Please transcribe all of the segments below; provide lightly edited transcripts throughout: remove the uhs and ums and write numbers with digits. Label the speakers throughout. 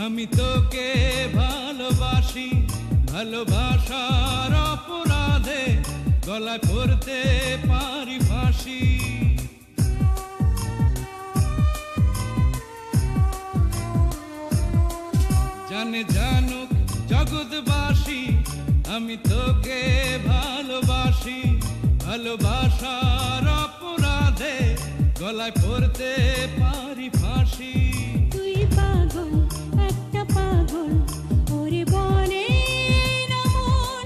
Speaker 1: আমি তোকে ভালোবাসি, ভালোবাসার অপরাধে গলায় পড়তে পারি ফাঁসি। জানে জানুক জগৎবাসী আমি তোকে ভালোবাসি, ভালোবাসার অপরাধে গলায় পড়তে পারি ফাঁসি।
Speaker 2: তুই পাগল, একটা পাগল, ওরে বলে না মন,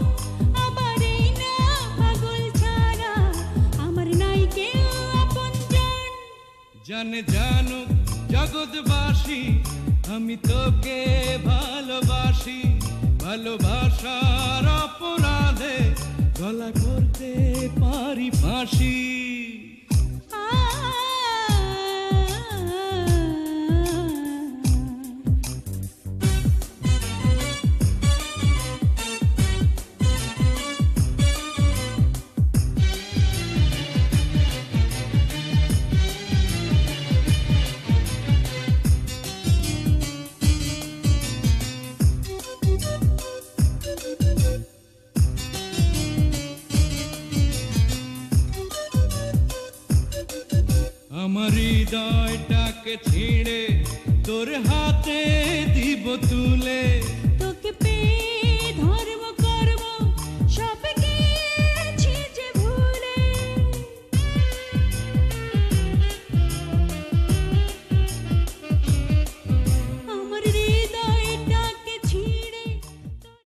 Speaker 2: আবার এই না পাগল ছাড়া আমার নাই কেউ আপনজন।
Speaker 1: জানে জানুক জগৎবাসী আমি তোকে ভালোবাসি, ভালোবাসার অপরাধে গলায় পড়তে পারি ফাঁসি। আমার হৃদয়টাকে ছিঁড়ে তোর হাতে দিব তুলে,
Speaker 2: তোকে পেয়ে